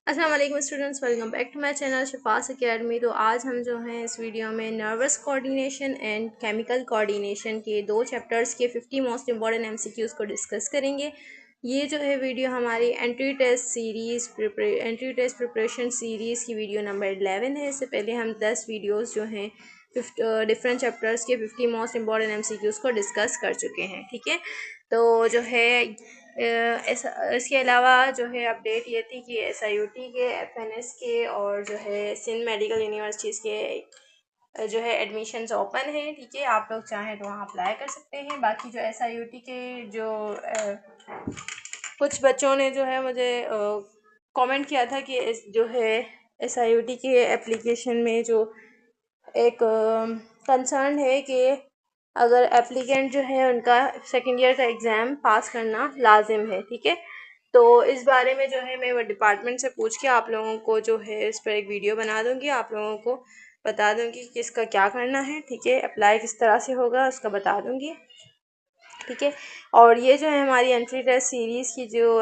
अस्सलाम वालेकुम students, welcome back to my channel Shafas academy. तो आज हम जो हैं इस वीडियो में nervous coordination and chemical coordination के 2 चैप्टर्स के 50 मोस्ट इंपॉर्टेंट एमसीक्यूज़ को डिस्कस करेंगे। ये जो है वीडियो हमारी एंट्री टेस्ट प्रिपरेशन सीरीज़ की वीडियो नंबर 11 है। इससे पहले हम 10 वीडियोज़ जो हैं डिफरेंट चैप्टर्स के 50 मोस्ट इंपॉर्टेंट एमसीक्यूज़ को डिस्कस कर चुके हैं। ठीक है, तो जो है इसके अलावा जो है अपडेट ये थी कि SIUT के, FNS के और जो है सिंध मेडिकल यूनिवर्सिटीज़ के जो है एडमिशन्स ओपन हैं। ठीक है, आप लोग चाहें तो वहाँ अप्लाई कर सकते हैं। बाकी जो SIUT के जो कुछ बच्चों ने जो है मुझे कमेंट किया था कि जो है SIUT के एप्लीकेशन में जो एक कंसर्न है कि अगर एप्लीकेंट जो है उनका सेकेंड ईयर का एग्ज़ाम पास करना लाजिम है। ठीक है, तो इस बारे में जो है मैं वो डिपार्टमेंट से पूछ के आप लोगों को जो है इस पर एक वीडियो बना दूंगी, आप लोगों को बता दूंगी कि इसका क्या करना है। ठीक है, अप्लाई किस तरह से होगा उसका बता दूंगी। ठीक है, और ये जो है हमारी एंट्री टेस्ट सीरीज़ की जो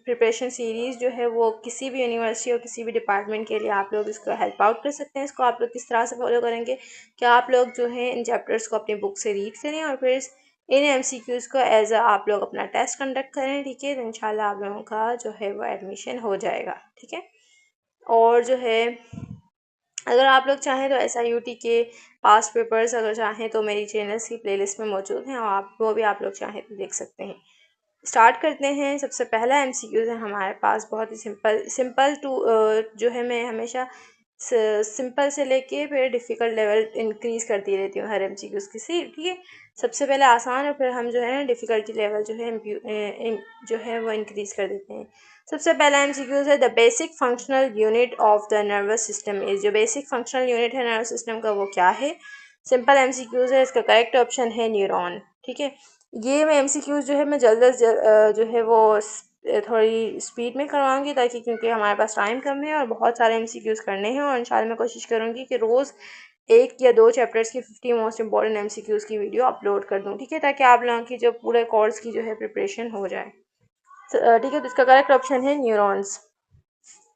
प्रिपरेशन सीरीज़ जो है वो किसी भी यूनिवर्सिटी और किसी भी डिपार्टमेंट के लिए आप लोग इसको हेल्प आउट कर सकते हैं। इसको आप लोग किस तरह से फॉलो करेंगे कि आप लोग जो है इन चैप्टर्स को अपनी बुक से रीड करें और फिर इन MCQs को एज आप लोग अपना टेस्ट कंडक्ट करें। ठीक है, तो इंशाल्लाह आप लोगों का जो है वो एडमिशन हो जाएगा। ठीक है, और जो है अगर आप लोग चाहें तो SIUT के पास पेपर्स अगर चाहें तो मेरी चैनल्स की प्लेलिस्ट में मौजूद हैं और आप वो भी आप लोग चाहें तो देख सकते हैं। स्टार्ट करते हैं। सबसे पहला MCQs है हमारे पास, बहुत ही सिंपल टू जो है मैं हमेशा सिंपल से लेके फिर डिफ़िकल्ट लेवल इंक्रीज़ करती रहती हूँ हर MCQs की सी। ठीक है, सबसे पहले आसान और फिर हम जो है डिफ़िकल्टी लेवल जो है जो है वो इंक्रीज़ कर देते हैं। सबसे पहला MCQs है the basic functional unit of the nervous system is. जो बेसिक फंक्शनल यूनिट है नर्वस सिस्टम का वो क्या है? सिंपल MCQs है, इसका करेक्ट ऑप्शन है न्यूरॉन। ठीक है, ये मैं MCQs जो है मैं जल्द जो है वो थोड़ी स्पीड में करवाऊंगी ताकि क्योंकि हमारे पास टाइम कम है और बहुत सारे MCQs करने हैं और इंशाल्लाह मैं कोशिश करूँगी कि रोज़ 1 या 2 चैप्टर्स की 50 मोस्ट इंपॉर्टेंट MCQs की वीडियो अपलोड कर दूँ। ठीक है, ताकि आप लोगों की जो पूरे कोर्स की जो है प्रिपरेशन हो जाए। ठीक है, तो इसका करेक्ट ऑप्शन है neurons.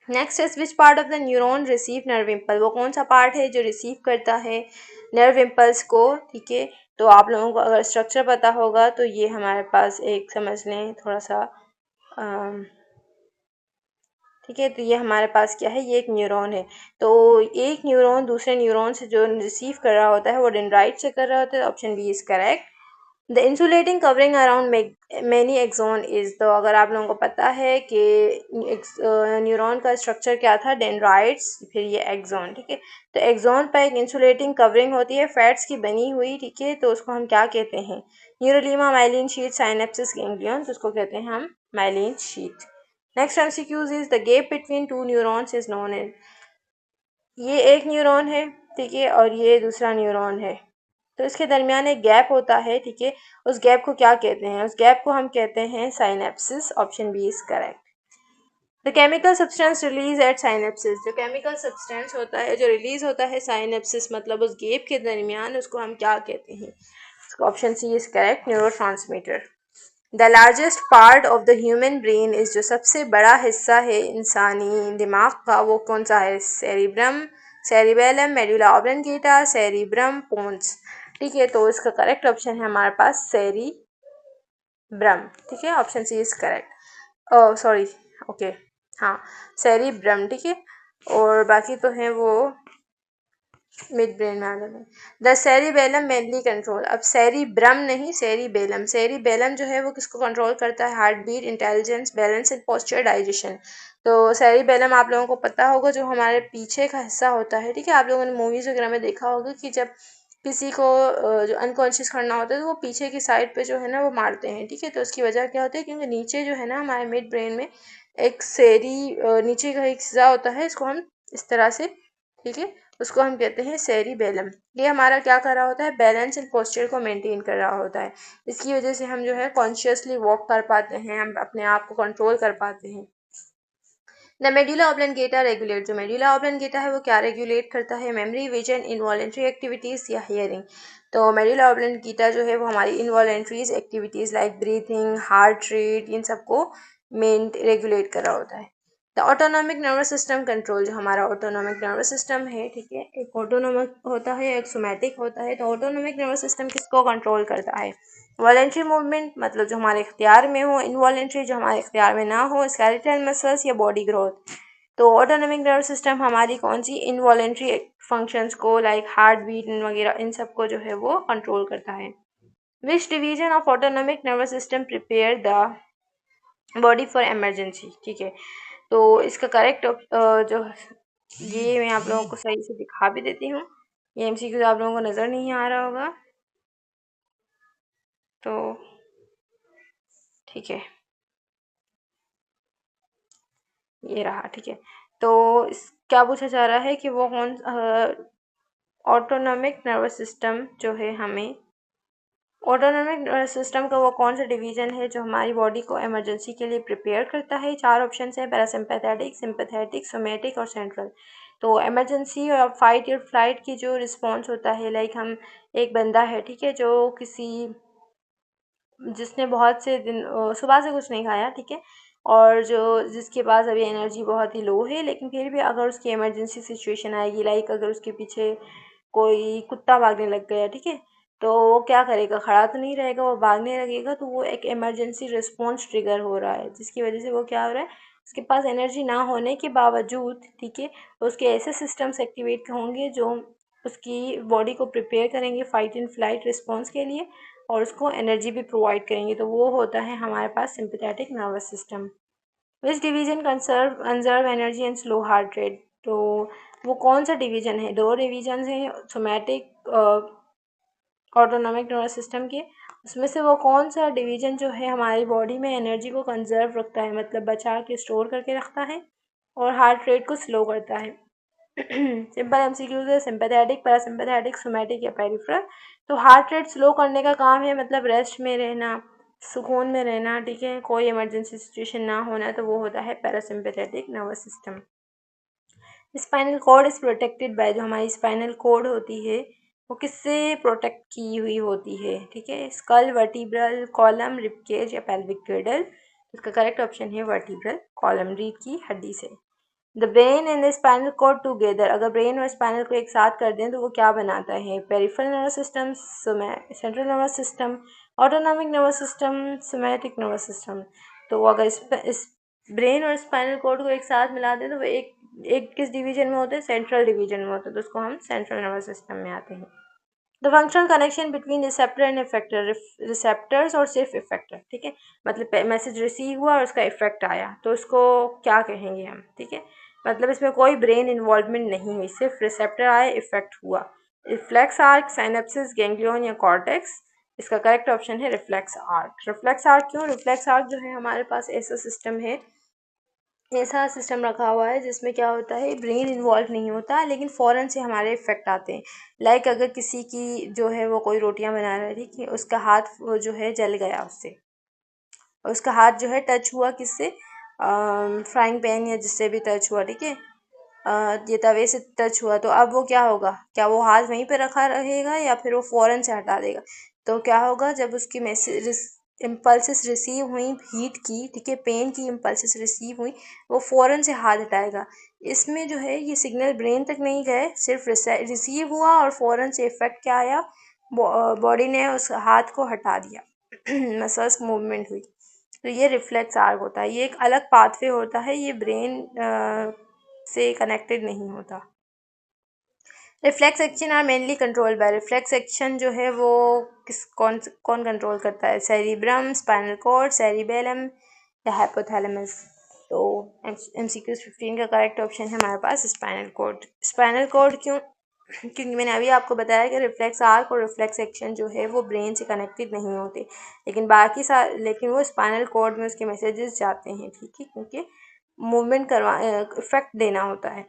Next is which part of the neuron receive nerve impulse. वो कौन सा पार्ट है जो रिसीव करता है नर्व इम्पल्स को? ठीक है, तो आप लोगों को अगर स्ट्रक्चर पता होगा तो ये हमारे पास एक समझ लें थोड़ा सा ठीक है, तो ये हमारे पास क्या है, ये एक न्यूरॉन है। तो एक न्यूरॉन दूसरे न्यूरॉन से जो रिसीव कर रहा होता है वो डेंड्राइट से कर रहा होता है। Option B is correct. The insulating covering around many axon is. तो अगर आप लोगों को पता है कि न्यूरॉन का स्ट्रक्चर क्या था, डेंड्राइट्स फिर ये एक्सॉन। ठीक है, तो एक्सॉन पर एक इंसुलेटिंग कवरिंग होती है फैट्स की बनी हुई। ठीक है, तो उसको हम क्या कहते हैं? Neurolemma, myelin sheet, synapsis ganglion. तो उसको कहते हैं हम myelin sheet. Next MCQs is the gap between two neurons is known as. ये एक न्यूरॉन है, ठीक है, और ये दूसरा न्यूरॉन है, तो इसके दरमियान एक गैप होता है। ठीक है, उस गैप को क्या कहते हैं? उस गैप को हम कहते हैं synapsis. Option B is correct. The chemical substance release at synapsis. जो केमिकल सब्सटेंस होता है जो रिलीज होता है साइनेप्सिस मतलब उस गैप के दरमियान, उसको हम क्या कहते हैं? Option C is correct, neurotransmitter. The largest part of the human brain is. जो सबसे बड़ा हिस्सा है इंसानी दिमाग का वो कौन सा है? Cerebrum, cerebellum, medulla oblongata, cerebrum, pons. ठीक है, तो इसका करेक्ट ऑप्शन है हमारे पास सेरिब्रम। ठीक है, option C is correct. Oh sorry, okay, हाँ, सेरिब्रम। ठीक है, और बाकी तो है वो मिड ब्रेन में आ जाते हैं। The cerebellum mainly control. अब सेरिब्रम नहीं, सेरिबेलम। सेरिबेलम जो है वो किसको कंट्रोल करता है? Heart beat, intelligence, balance and posture, digestion. तो सेरिबेलम आप लोगों को पता होगा जो हमारे पीछे का हिस्सा होता है। ठीक है, आप लोगों ने मूवीज़ वगैरह में देखा होगा कि जब किसी को जो अनकॉन्शियस करना होता है तो वो पीछे की साइड पे जो है ना वो मारते हैं। ठीक है, तो उसकी वजह क्या होती है? क्योंकि नीचे जो है ना हमारे मिड ब्रेन में एक नीचे का एक हिस्सा होता है, इसको हम इस तरह से, ठीक है, उसको हम कहते हैं सेरिबेलम। ये हमारा क्या कर रहा होता है? बैलेंस एंड पोस्चर को मेंटेन कर रहा होता है। इसकी वजह से हम जो है कॉन्शियसली वॉक कर पाते हैं, हम अपने आप को कंट्रोल कर पाते हैं। The medulla oblongata regulate. जो मेडुला ऑब्लंगेटा है वो क्या रेगुलेट करता है? मेमोरी, विजन, इनवॉलेंट्री एक्टिविटीज़ या हियरिंग। तो मेडुला ऑब्लंगेटा जो है वो हमारी involuntaries activities like breathing, heart rate, इन सबको रेगुलेट कर रहा होता है। The autonomic nervous system control, जो हमारा ऑटोनॉमिक नर्वस सिस्टम है, ठीक है, एक ऑटोनॉमिक होता है, एक सोमैटिक होता है। तो ऑटोनॉमिक नर्वस सिस्टम किसको कंट्रोल करता है? वॉलेंट्री मूवमेंट, मतलब जो हमारे इख्तियार में हो, इनवॉलेंट्री जो हमारे इख्तियार में ना हो, स्केलेटल मसल्स या बॉडी ग्रोथ। तो ऑटोनॉमिक नर्वस सिस्टम हमारी कौन सी इनवॉलेंट्री फंक्शंस को, लाइक हार्ट बीट वगैरह, इन सब को जो है वो कंट्रोल करता है। Which division of autonomic nervous system prepare the body for emergency, ठीक है। तो इसका करेक्ट जो ये मैं आप लोगों को सही से दिखा भी देती हूँ। ये एमसीक्यू आप लोगों को नज़र नहीं आ रहा होगा, तो ठीक है, ये रहा, ठीक है। तो क्या पूछा जा रहा है कि वो कौन ऑटोनॉमिक नर्वस सिस्टम जो है, हमें ऑटोनॉमिक नर्वस सिस्टम का वो कौन सा डिवीज़न है जो हमारी बॉडी को इमरजेंसी के लिए प्रिपेयर करता है। 4 ऑप्शन है, पैरासिम्पैथेटिक, सिंपैथेटिक, सोमैटिक और सेंट्रल। तो इमरजेंसी और फाइट और फ्लाइट की जो रिस्पॉन्स होता है, लाइक हम एक बंदा है, ठीक है, जो जिसने बहुत से दिन सुबह से कुछ नहीं खाया, ठीक है, और जिसके पास अभी एनर्जी बहुत ही लो है, लेकिन फिर भी अगर उसकी इमरजेंसी सिचुएशन आएगी, लाइक अगर उसके पीछे कोई कुत्ता भागने लग गया, ठीक है, तो वो क्या करेगा? खड़ा तो नहीं रहेगा, वो भागने लगेगा। तो वो एक इमरजेंसी रिस्पॉन्स ट्रिगर हो रहा है, जिसकी वजह से वो क्या हो रहा है, उसके पास एनर्जी ना होने के बावजूद, ठीक है, उसके ऐसे सिस्टम्स एक्टिवेट होंगे जो उसकी बॉडी को प्रिपेयर करेंगे फाइट एंड फ्लाइट रिस्पॉन्स के लिए, और उसको एनर्जी भी प्रोवाइड करेंगे। तो वो होता है हमारे पास sympathetic nervous system. Which division conserve energy and slow heart rate. तो वो कौन सा डिवीजन है? 2 डिवीजन हैं सोमैटिक ऑटोनॉमिक नर्वस सिस्टम के। उसमें से वो कौन सा डिवीजन जो है हमारी बॉडी में एनर्जी को कंजर्व रखता है, मतलब बचा के स्टोर करके रखता है, और हार्ट रेट को स्लो करता है? सिंपल एमसीक्यूज है, सिंपैथेटिक, पैरासिम्पैथेटिक, सोमैटिक या पेरिफेरल। तो हार्ट रेट स्लो करने का काम है, मतलब रेस्ट में रहना, सुकून में रहना, ठीक है, कोई इमरजेंसी सिचुएशन ना होना, तो वो होता है parasympathetic nervous system. Spinal cord is protected by, जो हमारी स्पाइनल कॉर्ड होती है वो किससे प्रोटेक्ट की हुई होती है, ठीक है, स्कल, वर्टिब्रल कॉलम, रिबकेज या पेल्विक गिर्डल। इसका करेक्ट ऑप्शन है वर्टिब्रल कॉलम, रीढ़ की हड्डी से। The brain and the spinal cord together, अगर ब्रेन और स्पाइनल को एक साथ कर दें तो वो क्या बनाता है? Peripheral nervous system, central nervous system, autonomic nervous system, somatic nervous system. तो अगर इस ब्रेन और स्पाइनल कॉर्ड को एक साथ मिला दें तो वो एक एक किस डिवीजन में होते हैं? सेंट्रल डिवीजन में होते हैं, तो उसको हम सेंट्रल नर्वस सिस्टम में आते हैं। The functional connection between receptor and effector, receptors और सिर्फ इफेक्टर, ठीक है, मतलब मैसेज रिसीव हुआ और उसका इफेक्ट आया, तो उसको क्या कहेंगे हम, ठीक है, मतलब इसमें कोई ब्रेन इन्वॉल्वमेंट नहीं हुई, सिर्फ रिसेप्टर आए, इफेक्ट हुआ। रिफ्लेक्स आर्क, साइनेप्सिस, गैंग्लियन या कॉर्टेक्स। इसका करेक्ट ऑप्शन है रिफ्लेक्स आर्क। रिफ्लेक्स आर्क क्यों? रिफ्लेक्स आर्क जो है हमारे पास ऐसा सिस्टम है, ऐसा सिस्टम रखा हुआ है जिसमें क्या होता है, ब्रेन इन्वॉल्व नहीं होता, लेकिन फ़ौरन से हमारे इफेक्ट आते हैं। लाइक अगर किसी की जो है वो कोई रोटियां बना रही थी कि उसका हाथ वो जो है जल गया उससे, और उसका हाथ जो है टच हुआ किससे? फ्राइंग पैन या जिससे भी टच हुआ, ठीक है, ये तवे से टच हुआ, तो अब वो क्या होगा? क्या वो हाथ वहीं पे रखा रहेगा या फिर वो फ़ौरन से हटा देगा? तो क्या होगा, जब उसकी मैसेज इम्पल्सेस रिसीव हुई हीट की, ठीक है, पेन की इम्पल्सेस रिसीव हुई, वो फ़ौरन से हाथ हटाएगा। इसमें जो है ये सिग्नल ब्रेन तक नहीं गए, सिर्फ रिसीव हुआ और फ़ौरन से इफेक्ट क्या आया, बॉडी ने उस हाथ को हटा दिया, मसल्स मूवमेंट हुई। तो ये रिफ्लेक्स आर्क होता है, ये एक अलग पाथवे होता है, ये ब्रेन से कनेक्टेड नहीं होता। Reflex action are mainly control by, reflex action जो है वो कौन कंट्रोल करता है? सेरिब्रम, स्पाइनल कॉर्ड, सेरिबेलम या हाइपोथैलेमस। तो MCQ 15 का करेक्ट ऑप्शन है हमारे पास स्पाइनल कॉर्ड। स्पाइनल कॉर्ड क्यों? क्योंकि मैंने अभी आपको बताया कि रिफ्लेक्स आर्क और रिफ्लेक्स एक्शन जो है वो ब्रेन से कनेक्टेड नहीं होते, लेकिन वो स्पाइनल कॉर्ड में उसके मैसेजेस जाते हैं, ठीक है, क्योंकि मूवमेंट इफेक्ट देना होता है।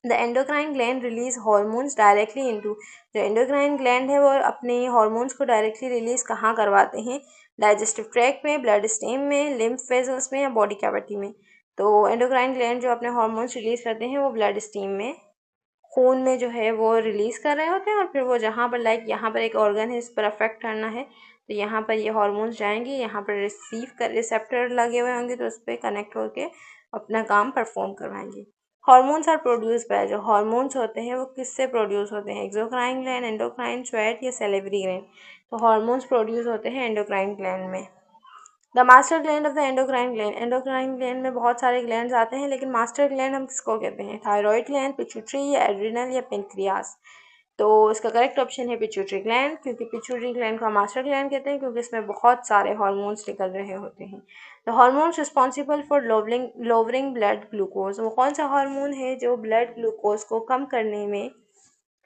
The endocrine gland release hormones directly into, जो एंडोक्राइन ग्लैंड है वो अपने हॉर्मोन्स को डायरेक्टली रिलीज कहाँ करवाते हैं? डाइजेस्टिव ट्रैक्ट में, ब्लड स्टेम में, लिम्फ वेसल्स में या बॉडी कैविटी में। तो एंडोक्राइन ग्लैंड जो अपने हॉर्मोन्स रिलीज करते हैं वो ब्लड स्टीम में, खून में जो है वो रिलीज़ कर रहे होते हैं, और फिर वो जहाँ पर लाइक यहाँ पर एक ऑर्गन है इस पर अफेक्ट करना है, तो यहाँ पर ये हॉर्मोन्स जाएंगे, यहाँ पर रिसेप्टर लगे हुए होंगे तो उस पर कनेक्ट होके अपना काम परफॉर्म करवाएंगे। हार्मोन्स आर प्रोड्यूस बाय, जो हार्मोन्स होते हैं वो किससे प्रोड्यूस होते हैं, एक्सोक्राइन ग्लैंड, एंडोक्राइन, स्वेट या सैलिवरी ग्लैंड। तो हार्मोन्स प्रोड्यूस होते हैं एंडोक्राइन ग्लैंड में। The master gland of the endocrine gland, endocrine gland में बहुत सारे ग्लैंड्स आते हैं, लेकिन मास्टर ग्लैंड हम किसको कहते हैं, थायराइड ग्लैंड, पिट्यूटरी या एड्रिनल या पेनक्रियास। तो इसका करेक्ट ऑप्शन है पिट्यूटरी ग्लैंड, क्योंकि पिट्यूटरी ग्लैंड को मास्टर ग्लैंड कहते हैं क्योंकि इसमें बहुत सारे हार्मोन्स निकल रहे होते हैं। The hormones responsible for lowering blood glucose, वो कौन सा हार्मोन है जो ब्लड ग्लूकोज को कम करने में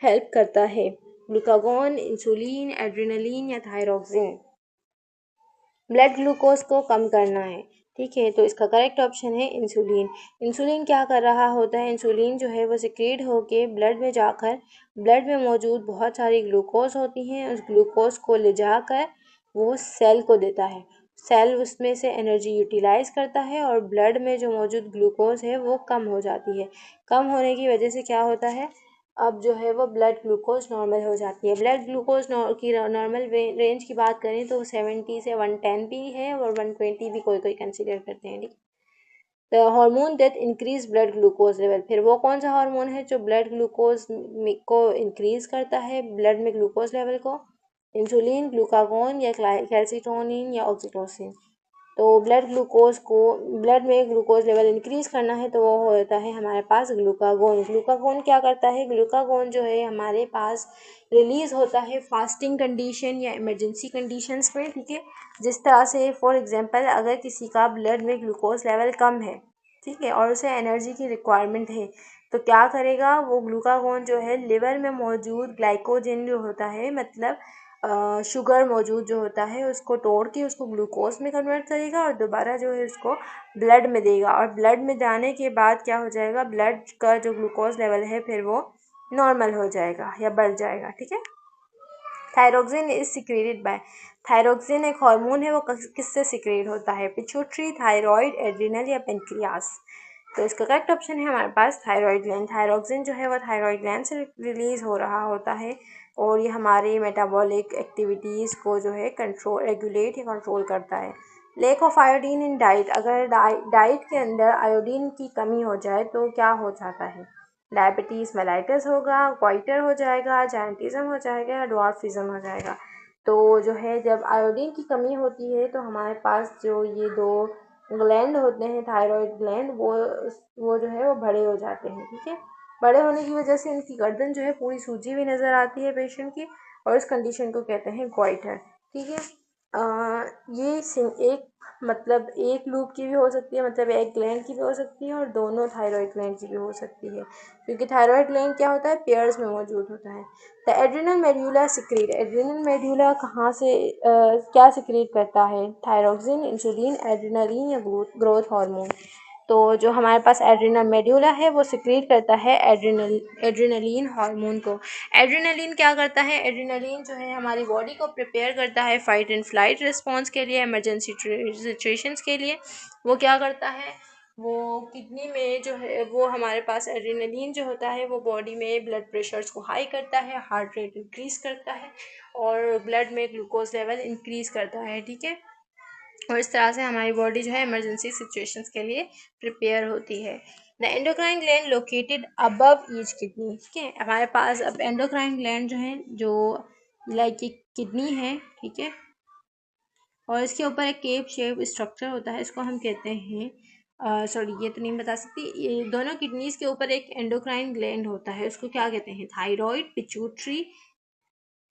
हेल्प करता है, ग्लूकागॉन, इंसुलिन, एड्रेनलिन या थायरोक्सिन। ब्लड ग्लूकोज को कम करना है, ठीक है, तो इसका करेक्ट ऑप्शन है इंसुलिन। इंसुलिन क्या कर रहा होता है, इंसुलिन जो है वो सिक्रेट होके ब्लड में जाकर ब्लड में मौजूद बहुत सारी ग्लूकोज होती हैं, उस ग्लूकोज को ले जाकर वो सेल को देता है। सेल उसमें से एनर्जी यूटिलाइज करता है और ब्लड में जो मौजूद ग्लूकोज है वो कम हो जाती है। कम होने की वजह से क्या होता है, अब जो है वो ब्लड ग्लूकोज नॉर्मल हो जाती है। ब्लड ग्लूकोज की नॉर्मल रेंज की बात करें तो 70 से 110 भी है और 120 भी कोई कोई कंसीडर करते हैं, ठीक। The hormone that increase blood glucose level, फिर वो कौन सा हार्मोन है जो ब्लड ग्लूकोज को इंक्रीज करता है, ब्लड में ग्लूकोज लेवल को, इंसुलिन, ग्लूकागॉन या कैल्सिटोनिन या ऑक्सीटोसिन। तो ब्लड में ग्लूकोज लेवल इंक्रीज करना है तो वो होता है हमारे पास ग्लूकागोन। ग्लूकागोन क्या करता है, ग्लूकागोन जो है हमारे पास रिलीज होता है फास्टिंग कंडीशन या इमरजेंसी कंडीशंस में, ठीक है। जिस तरह से फॉर एग्जांपल अगर किसी का ब्लड में ग्लूकोज लेवल कम है, ठीक है, और उसे एनर्जी की रिक्वायरमेंट है, तो क्या करेगा वो ग्लूकागोन जो है लिवर में मौजूद ग्लाइकोजन जो होता है, मतलब शुगर मौजूद जो होता है उसको तोड़ के उसको ग्लूकोज में कन्वर्ट करेगा और दोबारा जो है उसको ब्लड में देगा, और ब्लड में जाने के बाद क्या हो जाएगा, ब्लड का जो ग्लूकोज लेवल है फिर वो नॉर्मल हो जाएगा या बढ़ जाएगा, ठीक है। Thyroxine is secreted bye, thyroxine एक हार्मोन है, वो किससे सिक्रेट होता है, पिट्यूटरी, थायराइड, एड्रिनल या पेनक्रियास। तो इसका करेक्ट ऑप्शन है हमारे पास थायराइड ग्लैंड। थायरोक्सिन जो है वो थायराइड ग्लैंड से रिलीज हो रहा होता है और ये हमारी मेटाबॉलिक एक्टिविटीज़ को जो है कंट्रोल, रेगुलेट या कंट्रोल करता है। Lake of iodine in diet, अगर डाइट के अंदर आयोडीन की कमी हो जाए तो क्या हो जाता है, डायबिटीज़ मेलाइटस होगा, क्वाइटर हो जाएगा, जायंटिज्म हो जाएगा या ड्वार्फिज्म हो जाएगा। तो जो है जब आयोडीन की कमी होती है तो हमारे पास जो ये दो ग्लैंड होते हैं, थायराइड ग्लैंड, वो जो है वो बड़े हो जाते हैं, ठीक है। बड़े होने की वजह से इनकी गर्दन जो है पूरी सूजी हुई नज़र आती है पेशेंट की, और इस कंडीशन को कहते हैं क्वाइटर, ठीक है। एक मतलब एक लूप की भी हो सकती है, मतलब एक ग्लैंड की भी हो सकती है और दोनों थायराइड ग्लैंड की भी हो सकती है, क्योंकि थायराइड ग्लैंड क्या होता है, पेयर्स में मौजूद होता है। The adrenal medulla secrete, adrenal medulla कहाँ से क्या सिक्रेट करता है, थायरोक्सिन, इंसुलिन, एड्रिनलिन या ग्रोथ हार्मोन। तो जो हमारे पास एड्रिनल मेड्यूला है वो सिक्रेट करता है एड्रिनलिन हार्मोन को। एड्रिनलिन क्या करता है, एड्रिनलिन जो है हमारी बॉडी को प्रिपेयर करता है फाइट एंड फ्लाइट रिस्पॉन्स के लिए, इमरजेंसी सिचुएशंस के लिए। वो क्या करता है, वो किडनी में जो है वो हमारे पास एड्रिनलिन जो होता है वो बॉडी में ब्लड प्रेशर्स को हाई करता है, हार्ट रेट इंक्रीज करता है और ब्लड में ग्लूकोज लेवल इंक्रीज करता है, ठीक है। और इस तरह से हमारी बॉडी जो है इमरजेंसी सिचुएशंस के लिए प्रिपेयर होती है। The endocrine gland located above each kidney, ठीक है। हमारे पास अब एंडोक्राइन ग्लैंड जो है जो लाइक एक किडनी है, ठीक है, और इसके ऊपर एक केप शेप स्ट्रक्चर होता है, इसको हम कहते हैं सॉरी ये तो नहीं बता सकती, ये दोनों किडनीज के ऊपर एक एंडोक्राइन ग्लैंड होता है, उसको क्या कहते हैं, थायराइड, पिट्यूटरी,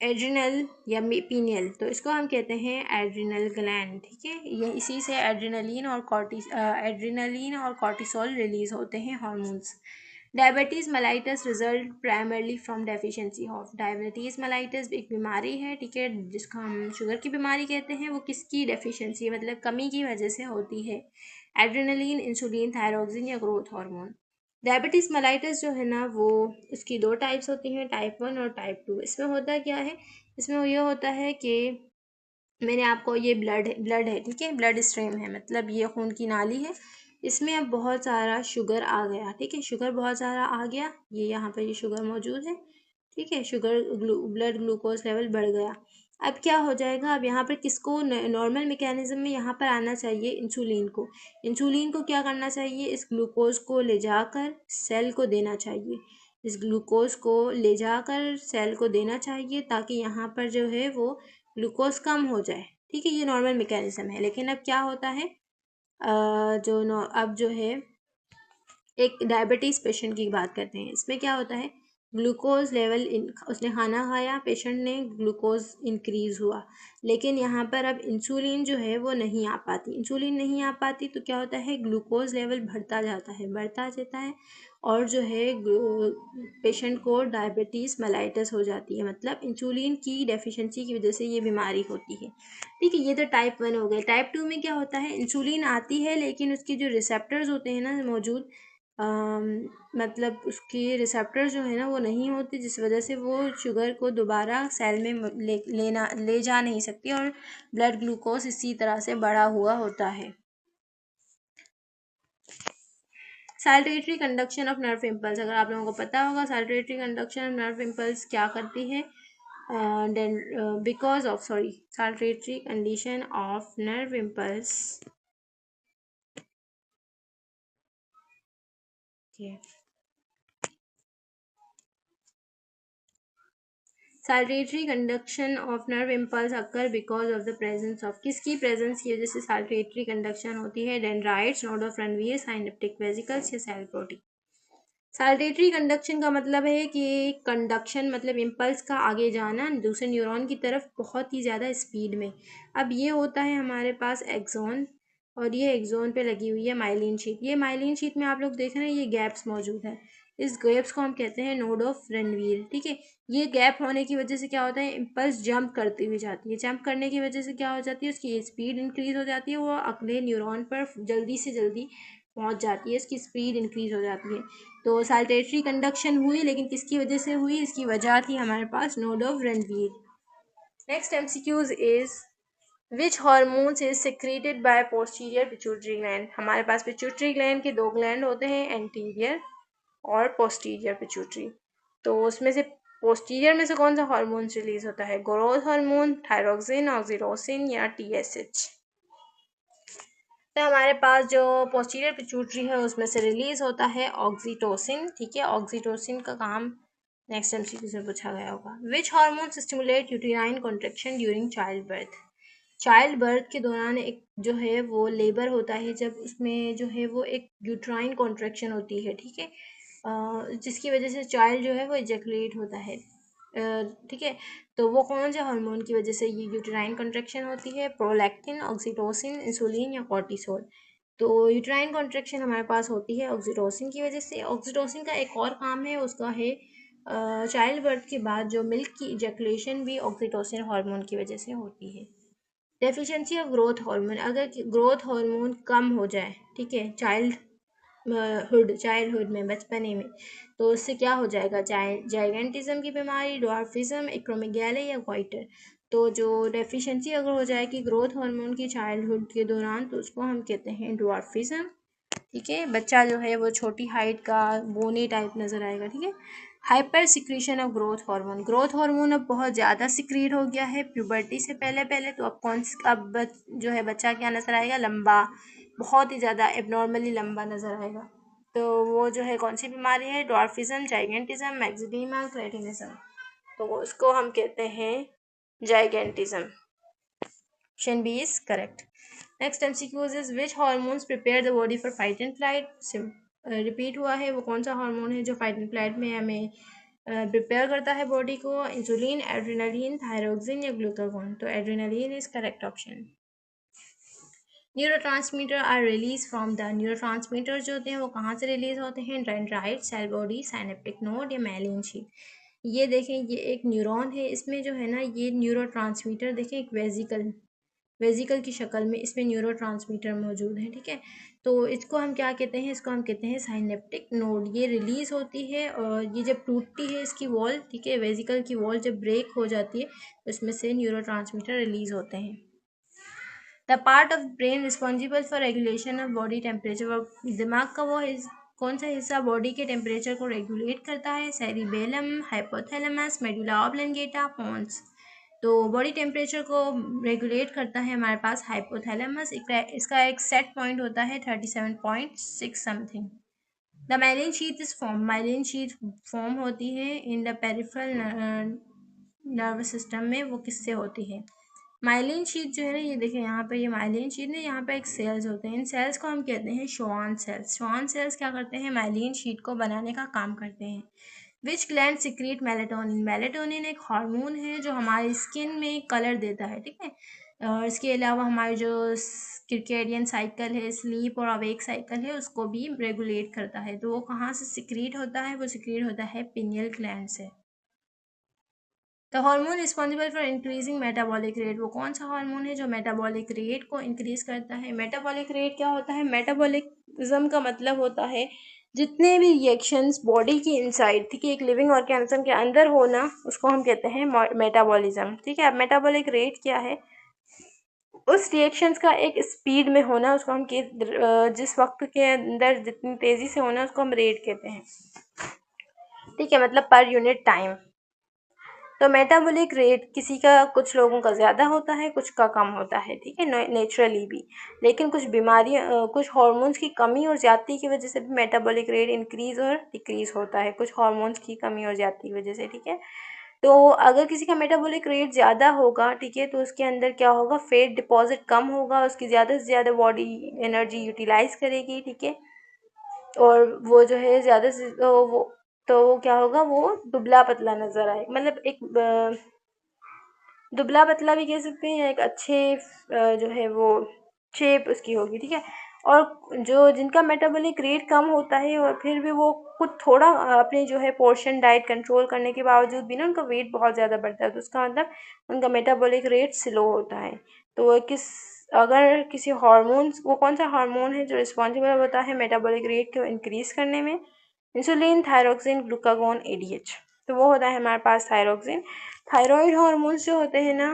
एड्रिनल या पीनियल। तो इसको हम कहते हैं एड्रिनल ग्लैंड, ठीक है। ये इसी से एड्रिनलिन और कॉर्टिसोल रिलीज होते हैं hormones. Diabetes mellitus result primarily from deficiency of, diabetes mellitus एक बीमारी है, ठीक है, जिसको हम शुगर की बीमारी कहते हैं, वो किसकी डेफिशिएंसी मतलब कमी की वजह से होती है, एड्रिनलिन, इंसुलिन, थायरोक्सिन या ग्रोथ हार्मोन। डायबिटीज़ मेलाइटस जो है ना वो इसकी दो टाइप्स होती हैं, टाइप 1 और टाइप 2। इसमें होता क्या है, इसमें ये होता है कि मैंने आपको ये ब्लड है, ठीक है, ब्लड स्ट्रीम है, मतलब ये खून की नाली है, इसमें अब बहुत सारा शुगर आ गया, ठीक है, शुगर बहुत सारा आ गया, ये यहाँ पर ये शुगर मौजूद है, ठीक है, ब्लड ग्लूकोज लेवल बढ़ गया। अब क्या हो जाएगा, अब यहाँ पर किसको नॉर्मल मैकेनिज्म में यहाँ पर आना चाहिए, इंसुलिन को। इंसुलिन को क्या करना चाहिए, इस ग्लूकोज को ले जाकर सेल को देना चाहिए, इस ग्लूकोज को ले जाकर सेल को देना चाहिए ताकि यहाँ पर जो है वो ग्लूकोज कम हो जाए। ठीक है, ये नॉर्मल मैकेनिज्म है। लेकिन अब क्या होता है, अब जो है एक डायबिटीज़ पेशेंट की बात करते हैं। इसमें क्या होता है, ग्लूकोज लेवल उसने खाना खाया, पेशेंट ने ग्लूकोज इंक्रीज़ हुआ, लेकिन यहाँ पर अब इंसुलिन जो है वो नहीं आ पाती। इंसुलिन नहीं आ पाती तो क्या होता है, ग्लूकोज लेवल बढ़ता जाता है और जो है पेशेंट को डायबिटीज़ मेलाइटस हो जाती है, मतलब इंसुलिन की डेफिशिएंसी की वजह से ये बीमारी होती है। ठीक है, ये तो टाइप 1 हो गए। टाइप 2 में क्या होता है, इंसुलिन आती है लेकिन उसके जो रिसेप्टर्स होते हैं ना मौजूद, मतलब उसके रिसेप्टर जो है ना वो नहीं होते, जिस वजह से वो शुगर को दोबारा सेल में ले जा नहीं सकती और ब्लड ग्लूकोज इसी तरह से बढ़ा हुआ होता है। Saltatory conduction of nerve impulse, अगर आप लोगों को पता होगा saltatory conduction of nerve impulse क्या करती है, because of saltatory condition of nerve impulse saltatory conduction of nerve impulse occur because of the presence of, किसकी प्रेजेंस की वजह से सैलुटेटरी कंडक्शन होती है, dendrites, node of Ranvier, synaptic vesicles या सेल प्रोटीन। सैलुटेटरी कंडक्शन का मतलब है कि कंडक्शन मतलब इम्पल्स का आगे जाना दूसरे न्यूरॉन की तरफ बहुत ही ज़्यादा स्पीड में। अब ये होता है हमारे पास एक्सॉन, और ये एक्सॉन पे लगी हुई है माइलिन शीट। ये माइलिन शीट में आप लोग देख रहे हैं ये गैप्स मौजूद है, इस गैप्स को हम कहते हैं नोड ऑफ रनवीर। ठीक है, ये गैप होने की वजह से क्या होता है, इम्पल्स जंप करती हुई जाती है, जंप करने की वजह से क्या हो जाती है, उसकी स्पीड इंक्रीज हो जाती है, वो अगले न्यूरॉन पर जल्दी से जल्दी पहुंच जाती है, इसकी स्पीड इंक्रीज हो जाती है। तो सैलुटेटरी कंडक्शन हुई, लेकिन किसकी वजह से हुई, इसकी वजह थी हमारे पास node of Ranvier. Next MCQs is which hormones is secreted by posterior pituitary gland. हमारे पास पिट्यूटरी ग्लैंड के दो ग्लैंड होते हैं, एंटीरियर और पोस्टीरियर पिट्यूटरी। तो उसमें से पोस्टीरियर में से कौन सा हार्मोन रिलीज होता है, ग्रोथ हार्मोन, थायरोक्सिन, ऑक्सीटोसिन या टीएसएच। तो हमारे पास जो पोस्टीरियर पिट्यूटरी है उसमें से रिलीज होता है ऑक्सीटोसिन। ठीक है, ऑक्सीटोसिन का काम नेक्स्ट एमसीक्यू से पूछा गया होगा। Which hormone stimulate uterine contraction during child birth. Child birth के दौरान एक जो है वो लेबर होता है, जब उसमें जो है वो एक यूट्राइन कॉन्ट्रैक्शन होती है। ठीक है, जिसकी वजह से चाइल्ड जो है वो इजैकुलेट होता है। ठीक है, तो वो कौन से हार्मोन की वजह से ये यूटेराइन कॉन्ट्रैक्शन होती है, प्रोलैक्टिन, ऑक्सीटोसिन, इंसुलिन या कॉर्टिसोल। तो यूटेराइन कॉन्ट्रैक्शन हमारे पास होती है ऑक्सीटोसिन की वजह से। ऑक्सीटोसिन का एक और काम है, उसका है चाइल्ड बर्थ के बाद जो मिल्क की इजैकुलेशन भी ऑक्सीटोसिन हार्मोन की वजह से होती है। डेफिशिएंसी ऑफ ग्रोथ हार्मोन, अगर ग्रोथ हार्मोन कम हो जाए, ठीक है, चाइल्डहुड में, बचपने में, तो उससे क्या हो जाएगा, जाइगेंटिज्म की बीमारी, ड्वार्फिज्म, एक्रोमेगैली या गोइटर। तो जो डेफिशिएंसी अगर हो जाए कि ग्रोथ हार्मोन की चाइल्डहुड के दौरान, तो उसको हम कहते हैं ड्वार्फिज्म। ठीक है, बच्चा जो है वो छोटी हाइट का बोनी टाइप नज़र आएगा। ठीक है, hyper secretion of growth hormone, growth hormone अब बहुत ज़्यादा सिक्रीट हो गया है प्यूबर्टी से पहले पहले, तो अब जो है बच्चा क्या नज़र आएगा, लंबा, बहुत ही ज़्यादा एबनॉर्मली लंबा नज़र आएगा। तो वो जो है कौन सी बीमारी है, ड्वार्फिज्म, जाइगेंटिज्म, मैक्सिडीमा, क्रेटिनिज्म। तो उसको हम कहते हैं gigantism. Option B is correct. Next MCQs is which hormones prepare the body for fight and flight. Repeat हुआ है, वो कौन सा हार्मोन है जो फाइट एंड फ्लाइट में हमें प्रिपेयर करता है बॉडी को, इंसुलिन, एड्रेनलिन, थायरोक्सिन या ग्लूकागोन। तो adrenaline is correct option. Neurotransmitter are release from the, neurotransmitter जो होते हैं वो कहाँ से रिलीज होते हैं, dendrite, cell body, synaptic node या माइलिन शीट। ये देखें, ये एक न्यूरॉन है, इसमें जो है ना ये न्यूरोट्रांसमीटर देखें, एक वेजिकल की शक्ल में इसमें न्यूरोट्रांसमीटर मौजूद है। ठीक है, तो इसको हम क्या कहते हैं, इसको हम कहते हैं साइनेप्टिक नोड। ये रिलीज़ होती है और ये जब टूटती है इसकी वॉल, ठीक है, वेजिकल की वॉल जब ब्रेक हो जाती है तो इसमें से न्यूरोट्रांसमीटर रिलीज़ होते हैं। The part of brain responsible for regulation of body temperature, दिमाग का वो कौन सा हिस्सा बॉडी के टेम्परेचर को रेगुलेट करता है, cerebellum, hypothalamus, medulla oblongata, pons. तो बॉडी टेम्परेचर को रेगुलेट करता है हमारे पास हाइपोथैलेमस। इसका एक सेट पॉइंट होता है 37.6 something. The myelin sheath is form, myelin sheath form होती है in the peripheral nervous system में। वो किससे होती है? माइलिन शीथ जो है ना, ये देखिए यहाँ पे, ये माइलिन शीथ ने यहाँ पे एक सेल्स होते हैं। इन सेल्स को हम कहते हैं श्वान सेल्स। श्वान सेल्स क्या करते हैं? माइलिन शीथ को बनाने का काम करते हैं। विच ग्लैंड सिक्रीट मेलेटोनिन? मेलेटोनिन एक हार्मोन है जो हमारी स्किन में कलर देता है, ठीक है। और इसके अलावा हमारे जो सर्केडियन साइकिल है, स्लीप और अवेक साइकिल है, उसको भी रेगुलेट करता है। तो वो कहाँ से सिक्रीट होता है? वो सिक्रीट होता है पिनियल ग्लैंड से। The hormone responsible for increasing metabolic rate, वो कौन सा हार्मोन है जो मेटाबॉलिक रेट को इंक्रीज करता है? मेटाबॉलिक रेट क्या होता है? मेटाबॉलिज्म का मतलब होता है जितने भी रिएक्शंस बॉडी के इनसाइड, ठीक है, एक लिविंग ऑर्गेनिज्म के अंदर होना, उसको हम कहते हैं मेटाबॉलिज्म, ठीक है। अब मेटाबॉलिक रेट क्या है? उस रिएक्शंस का एक स्पीड में होना, उसको हम जिस वक्त के अंदर जितनी तेजी से होना, उसको हम रेट कहते हैं, ठीक है, मतलब पर यूनिट टाइम। तो मेटाबॉलिक रेट किसी का, कुछ लोगों का ज़्यादा होता है, कुछ का कम होता है, ठीक है, नेचुरली भी। लेकिन कुछ बीमारियां, कुछ हार्मोन्स की कमी और ज़्यादती की वजह से भी मेटाबॉलिक रेट इंक्रीज़ और डिक्रीज़ होता है, कुछ हार्मोन्स की कमी और ज़्यादती की वजह से, ठीक है। तो अगर किसी का मेटाबॉलिक रेट ज़्यादा होगा, ठीक है, तो उसके अंदर क्या होगा? फैट डिपॉजिट कम होगा, उसकी ज़्यादा से ज़्यादा बॉडी एनर्जी यूटिलाइज करेगी, ठीक है। और वो जो है ज़्यादा से वो क्या होगा? वो दुबला पतला नज़र आए, मतलब एक दुबला पतला भी कह सकते हैं, या एक अच्छे जो है वो शेप उसकी होगी, ठीक है। और जो जिनका मेटाबॉलिक रेट कम होता है और फिर भी वो खुद थोड़ा अपने जो है पोर्शन डाइट कंट्रोल करने के बावजूद भी ना उनका वेट बहुत ज़्यादा बढ़ता है, तो उसका मतलब उनका मेटाबॉलिक रेट स्लो होता है। तो वो अगर किसी हार्मोन्स, वो कौन सा हार्मोन है जो रिस्पॉन्सिबल होता है मेटाबॉलिक रेट को इंक्रीज करने में? Insulin, thyroxine, glucagon, ADH. तो वो होता है हमारे पास थायरोक्सिन। थायराइड हार्मोन्स जो होते हैं ना,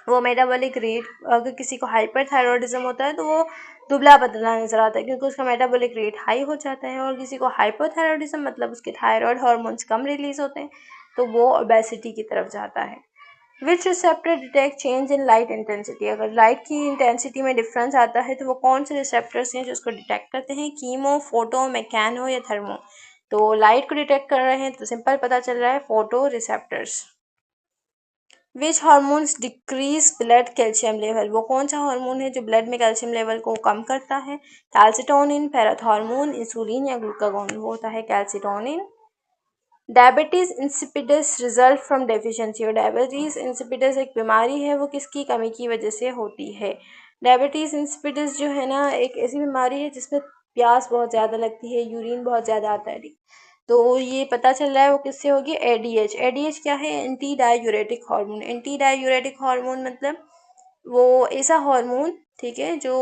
वो मेटाबॉलिक रेट, अगर किसी को हाइपर थायराइडिज्म होता है तो वो दुबला पतला नजर आता है क्योंकि उसका मेटाबॉलिक रेट हाई हो जाता है। और किसी को हाइपोथायराइडिज्म मतलब उसके थायराइड हार्मोन्स कम रिलीज होते हैं तो वो ओबेसिटी की तरफ जाता है। Which receptor detect change in light intensity? अगर लाइट की इंटेंसिटी में डिफरेंस आता है तो वो कौन से रिसेप्टर्स हैं जो उसको डिटेक्ट करते हैं? कीमो, फोटो, मैकेनो या थर्मो? तो लाइट को डिटेक्ट कर रहे हैं तो सिंपल पता चल रहा है, फोटो रिसेप्टर्स। विच hormones decrease blood calcium level? वो कौन सा हार्मोन है जो ब्लड में कैल्शियम लेवल को कम करता है? कैल्सिटोनिन, पैराथॉर्मोन, इंसुलिन या ग्लूकागोन? वो होता है calcitonin. Diabetes insipidus result from deficiency, और डायबिटीज इंसिपिडस एक बीमारी है, वो किसकी कमी की वजह से होती है? डायबिटीज इंसिपिडस जो है ना, एक ऐसी बीमारी है जिसमें प्यास बहुत ज़्यादा लगती है, यूरिन बहुत ज़्यादा आता है, तो ये पता चल रहा है वो किससे होगी? एडीएच। एडीएच क्या है? Anti diuretic hormone. Anti diuretic hormone मतलब वो ऐसा हार्मोन, ठीक है, जो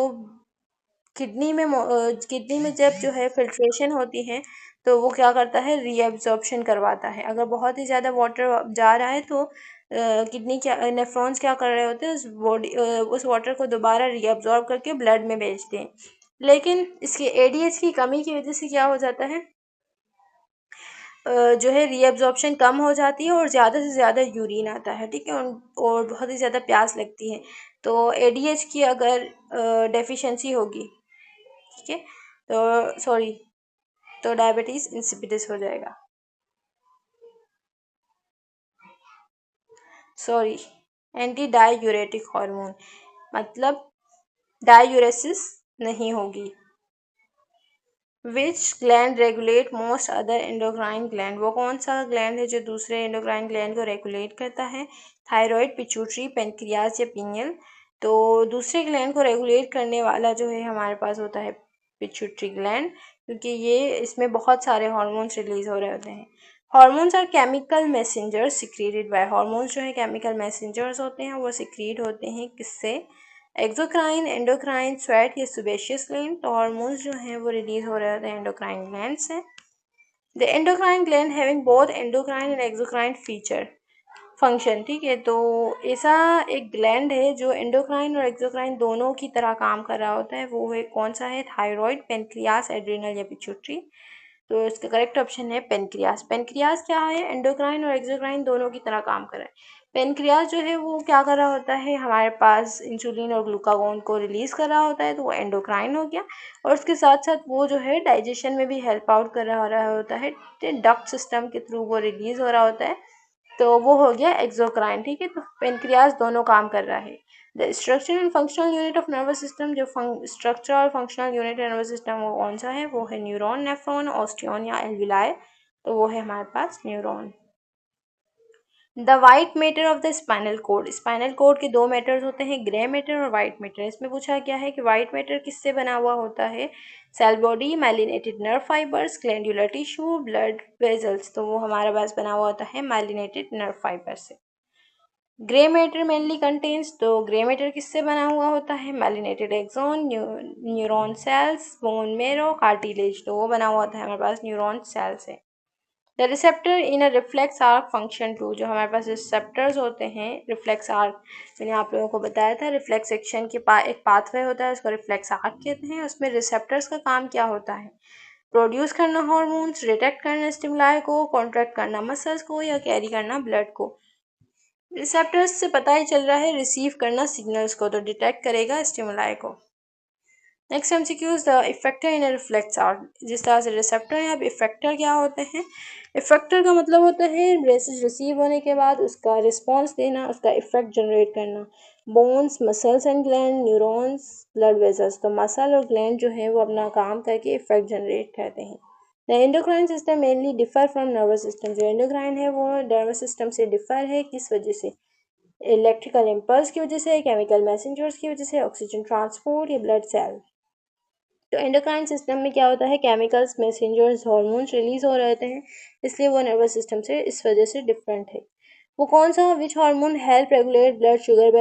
किडनी में जब जो है फिल्ट्रेशन होती है तो वो क्या करता है? रीएब्जॉर्प्शन करवाता है। अगर बहुत ही ज़्यादा वाटर जा रहा है तो किडनी क्या, नेफ्रॉन्स क्या कर रहे होते हैं? उस वाटर को दोबारा रीअब्जॉर्ब करके ब्लड में भेजते हैं। लेकिन इसके एडीएच की कमी की वजह से क्या हो जाता है? जो है रीअब्जॉर्प्शन कम हो जाती है और ज़्यादा से ज़्यादा यूरिन आता है, ठीक है, और बहुत ही ज़्यादा प्यास लगती है। तो एडीएच की अगर डेफिशिएंसी होगी, ठीक है, तो सॉरी, तो डायबिटीज़ इंसिपिडस हो जाएगा, सॉरी, एंटी डायूरेटिक हार्मोन मतलब डायूरेसिस नहीं होगी। विच gland regulate most other endocrine gland? वो कौन सा ग्लैंड है जो दूसरे एंडोक्राइन ग्लैंड को रेगुलेट करता है? थायराइड, पिट्यूटरी, पेनक्रियास या पीनियल? तो दूसरे ग्लैंड को रेगुलेट करने वाला जो है हमारे पास होता है पिट्यूटरी ग्लैंड, क्योंकि ये इसमें बहुत सारे हार्मोन्स रिलीज हो रहे होते हैं। Hormones are chemical messengers secreted by, hormones जो है केमिकल मैसेंजर्स होते हैं, वो सिक्रीट होते हैं किससे? एक्सोक्राइन, एंडोक्राइन, स्वेट या सुबेशियस ग्लैंड? तो हार्मोन्स जो हैं वो रिलीज हो रहे होते हैं एंडोक्राइन ग्लैंड से। The endocrine gland having both endocrine and exocrine feature function, ठीक है, तो ऐसा एक ग्लैंड है जो एंडोक्राइन और एक्सोक्राइन दोनों की तरह काम कर रहा होता है, वो है कौन सा है? थायराइड, पेनक्रियास, एड्रिनल या पिट्यूटरी? तो इसका करेक्ट ऑप्शन है पेनक्रियास। पेनक्रियास क्या है? एंडोक्राइन और एक्सोक्राइन दोनों की तरह काम कर रहा है। पेनक्रियाज जो है वो क्या कर रहा होता है, हमारे पास इंसुलिन और ग्लूकागोन को रिलीज कर रहा होता है, तो वो एंडोक्राइन हो गया। और उसके साथ साथ वो जो है डाइजेशन में भी हेल्प आउट कर रहा होता है, डक्ट सिस्टम के थ्रू वो रिलीज हो रहा होता है, तो वो हो गया एक्सोक्राइन। ठीक है, तो पेनक्रियाज दोनों काम कर रहा है। The structure and functional unit of nervous system, जो स्ट्रक्चर और फंक्शनल यूनिट नर्वस सिस्टम वो कौन सा है, वो है न्यूरॉन, नेफ्रॉन, ऑस्टियन या एल्विलाई, तो वो है हमारे पास neuron. The white matter of the spinal cord, spinal cord के दो मैटर्स होते हैं, ग्रे मैटर और वाइट मैटर। इसमें पूछा क्या है कि वाइट मैटर किससे बना हुआ होता है, cell body, myelinated nerve fibres, glandular tissue, blood vessels, तो वो हमारे पास बना हुआ होता है माइलिनेटेड नर्व फाइबर से। ग्रे मैटर मेनली कंटेन्स, तो ग्रे मैटर किससे बना हुआ होता है, myelinated axon, neuron cells, bone marrow, cartilage, तो वो बना हुआ होता है हमारे पास न्यूरॉन सेल से। The receptor in a reflex arc function to, जो हमारे पास रिसेप्टर्स होते हैं रिफ्लेक्स आर्क, मैंने आप लोगों को बताया था रिफ्लेक्स एक्शन के एक पाथवे होता है, उसको रिफ्लेक्स आर्क कहते हैं। उसमें रिसेप्टर्स का काम क्या होता है, प्रोड्यूस करना हार्मोन्स, डिटेक्ट करना स्टिमुलाई को, कॉन्ट्रैक्ट करना मसल्स को, या कैरी करना ब्लड को। रिसेप्टर्स से पता ही चल रहा है रिसीव करना सिग्नल्स को, तो डिटेक्ट करेगा स्टिमुलाई को। Next MCQs, the effector in reflex arc, जिस तरह से रिसेप्टर है, अब इफेक्टर क्या होते हैं। इफेक्टर का मतलब होता है मैसेज रिसीव होने के बाद उसका रिस्पॉन्स देना, उसका इफेक्ट जनरेट करना। Bones, muscles and gland, neurons, blood vessels, तो मसल और ग्लैंड जो है वो अपना काम करके इफेक्ट जनरेट करते हैं। The endocrine system mainly differ from nervous system, जो एंडोक्राइन है वो नर्वस सिस्टम से डिफर है, किस वजह से, इलेक्ट्रिकल इम्पल्स की वजह से, केमिकल मैसेंजर्स की वजह से, ऑक्सीजन ट्रांसपोर्ट या ब्लड सेल। तो एंडोक्राइन सिस्टम में क्या होता है, केमिकल्स, मैसेंजर्स, हार्मोन्स रिलीज हो रहते हैं, इसलिए वो नर्वस सिस्टम से इस वजह से डिफरेंट है। वो कौन सा, which hormone help regulate blood sugar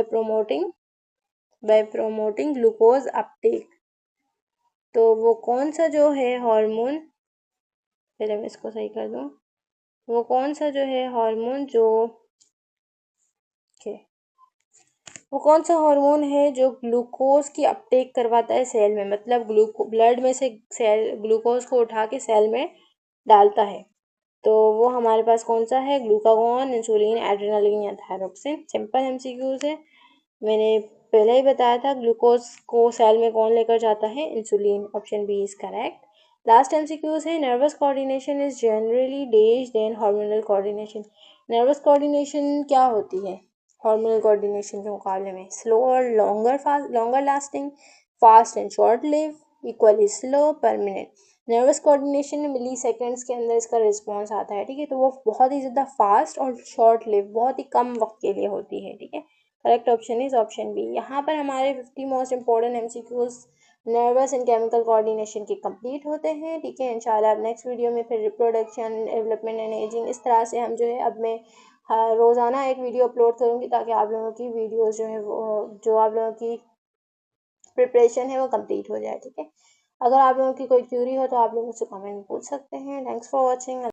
bye promoting glucose Uptake, तो वो कौन सा जो है हार्मोन, पहले मैं इसको सही कर दूं, वो कौन सा जो है हार्मोन जो okay, वो कौन सा हार्मोन है जो ग्लूकोज की अपटेक करवाता है सेल में, मतलब ब्लड में से सेल ग्लूकोज को उठा के सेल में डालता है, तो वो हमारे पास कौन सा है, ग्लूकागॉन, इंसुलिन, एड्रेनालिन या थायरोक्सिन। सिंपल एमसीक्यूज है, मैंने पहले ही बताया था ग्लूकोज को सेल में कौन लेकर जाता है, insulin, option B is correct. Last MCQs है, nervous coordination is generally days then hormonal coordination, nervous coordination क्या होती है हार्मोनल कोऑर्डिनेशन के मुकाबले में, स्लो और longer lasting, fast and short live, equally slow, permanent. Nervous coordination में मिली seconds के अंदर इसका रिस्पॉन्स आता है, ठीक है, तो वो बहुत ही ज़्यादा फास्ट और शॉर्ट लिव, बहुत ही कम वक्त के लिए होती है, ठीक है। Correct option is option B. यहाँ पर हमारे 50 most important MCQs nervous and chemical coordination के कंप्लीट होते हैं, ठीक है। इंशाल्लाह अब नेक्स्ट वीडियो में फिर रिप्रोडक्शन, डेवलपमेंट एंड एजिंग, इस तरह से हम जो है अब मैं रोज़ाना एक वीडियो अपलोड करूँगी, ताकि आप लोगों की वीडियोज़ जो है वो, जो आप लोगों की प्रिपरेशन है वो कंप्लीट हो जाए, ठीक है। अगर आप लोगों की कोई क्यूरी हो तो आप लोग मुझसे कमेंट में पूछ सकते हैं। Thanks for watching.